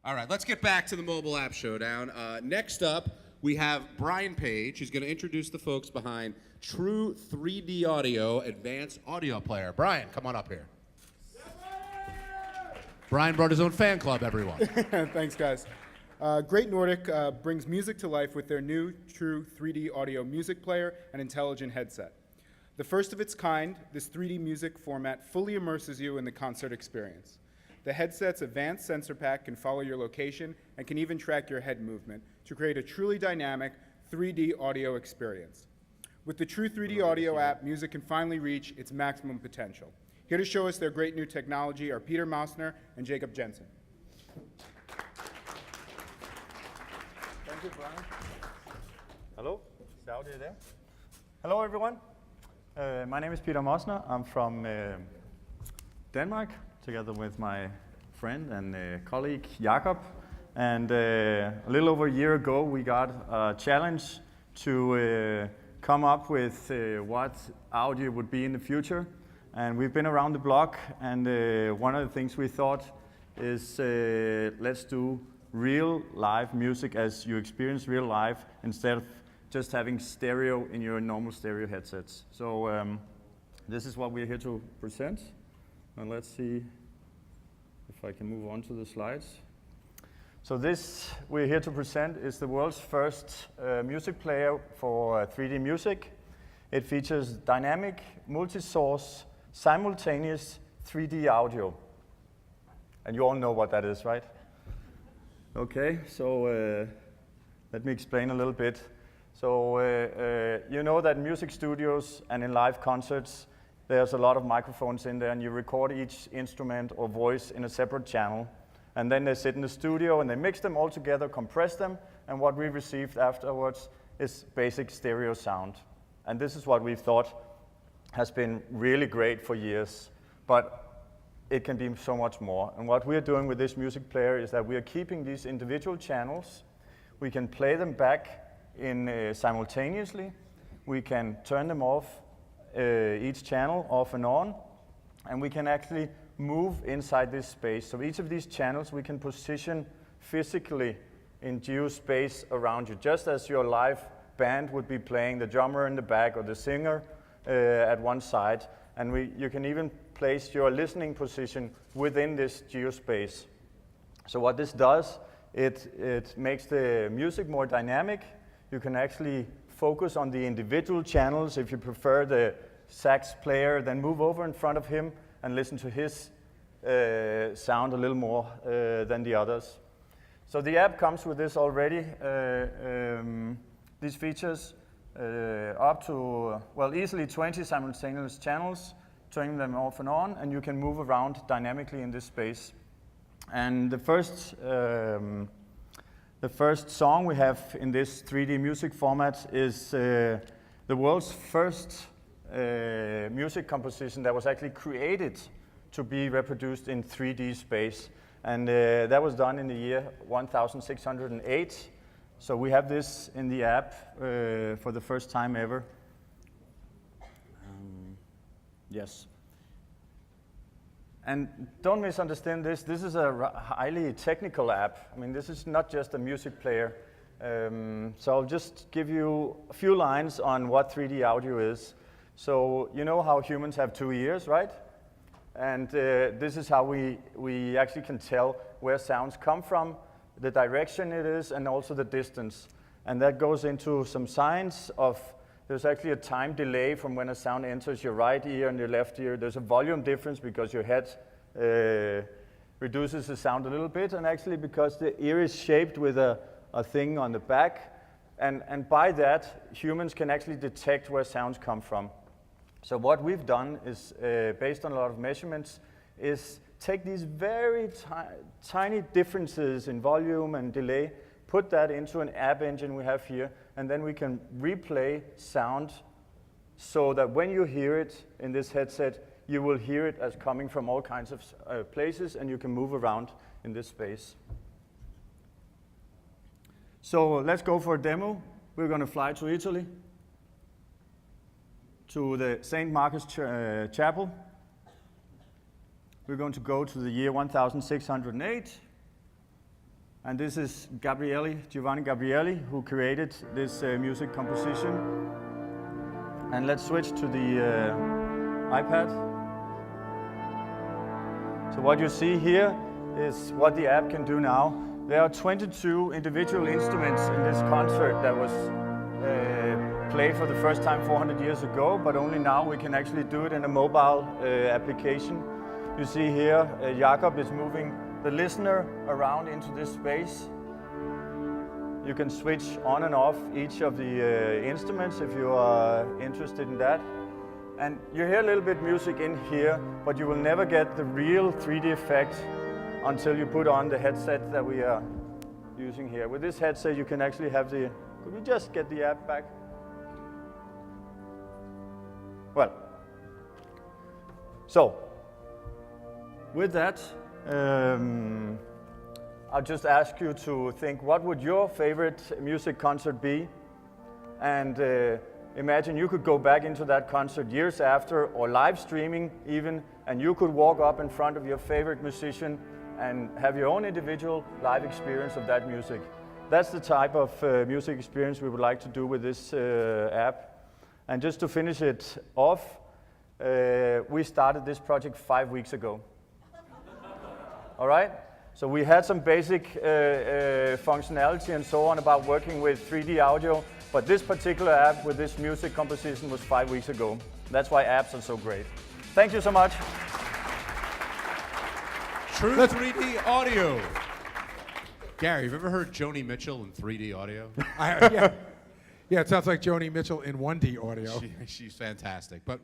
All right, let's get back to the mobile app showdown. Next up, we have Brian Page, who's going to introduce the folks behind True3Daudio Advanced Audio Player. Brian, come on up here. Brian brought his own fan club, everyone. Thanks, guys. Great Nordic brings music to life with their new True3Daudio music player and intelligent headset. The first of its kind, this 3D music format fully immerses you in the concert experience. The headset's advanced sensor pack can follow your location and can even track your head movement to create a truly dynamic 3D audio experience. With the True3Daudio app, music can finally reach its maximum potential. Here to show us their great new technology are Peter Mausner and Jacob Jensen. Thank you, Brian. Hello, is the audio there? Hello, everyone. My name is Peter Mausner. I'm from Denmark, together with my friend and colleague Jakob. And a little over a year ago, we got a challenge to come up with what audio would be in the future. And we've been around the block, and one of the things we thought is let's do real live music as you experience real life instead of just having stereo in your normal stereo headsets. So this is what we're here to present. And let's see if I can move on to the slides. So this we're here to present is the world's first music player for 3D music. It features dynamic, multi-source, simultaneous 3D audio. And you all know what that is, right? Okay, so let me explain a little bit. So you know that in music studios and in live concerts, there's a lot of microphones in there, and you record each instrument or voice in a separate channel. And then they sit in the studio and they mix them all together, compress them, and what we received afterwards is basic stereo sound. And this is what we've thought has been really great for years, but it can be so much more. And what we're doing with this music player is that we are keeping these individual channels. We can play them back in simultaneously. We can turn them off, each channel off and on, and we can actually move inside this space. So each of these channels we can position physically in geospace around you, just as your live band would be playing, the drummer in the back or the singer at one side. And you can even place your listening position within this geospace. So what this does, it makes the music more dynamic. You can actually focus on the individual channels. If you prefer the sax player, then move over in front of him and listen to his sound a little more than the others. So the app comes with this already, these features, up to, well, easily 20 simultaneous channels, turning them off and on, and you can move around dynamically in this space. And the first song we have in this 3D music format is the world's first music composition that was actually created to be reproduced in 3D space. And that was done in the year 1608. So we have this in the app for the first time ever. Yes. And don't misunderstand this. This is a highly technical app. I mean, this is not just a music player. So I'll just give you a few lines on what 3D audio is. So you know how humans have 2 ears, right? And this is how we actually can tell where sounds come from, the direction it is, and also the distance. And that goes into some science of, there's actually a time delay from when a sound enters your right ear and your left ear. There's a volume difference because your head reduces the sound a little bit, and actually because the ear is shaped with a thing on the back. And by that, humans can actually detect where sounds come from. So what we've done is, based on a lot of measurements, is take these very tiny differences in volume and delay, put that into an app engine we have here, and then we can replay sound so that when you hear it in this headset, you will hear it as coming from all kinds of places, and you can move around in this space. So let's go for a demo. We're going to fly to Italy, to the St. Marcus Chapel. We're going to go to the year 1608. And this is Giovanni Gabrielli, who created this music composition. And let's switch to the iPad. So what you see here is what the app can do now. There are 22 individual instruments in this concert that was played for the first time 400 years ago, but only now we can actually do it in a mobile application. You see here, Jakob is moving the listener around into this space. You can switch on and off each of the instruments if you are interested in that. And you hear a little bit music in here, but you will never get the real 3D effect until you put on the headset that we are using here. With this headset, you can actually have the... Could we just get the app back? Well, so with that, I'll just ask you to think, what would your favorite music concert be? And imagine you could go back into that concert years after, or live streaming even, and you could walk up in front of your favorite musician and have your own individual live experience of that music. That's the type of music experience we would like to do with this app. And just to finish it off, we started this project 5 weeks ago. All right? So we had some basic functionality and so on about working with 3D audio, but this particular app with this music composition was 5 weeks ago. That's why apps are so great. Thank you so much. True3Daudio. Gary, have you ever heard Joni Mitchell in 3D audio? Yeah, it sounds like Joni Mitchell in 1D audio. She's fantastic. But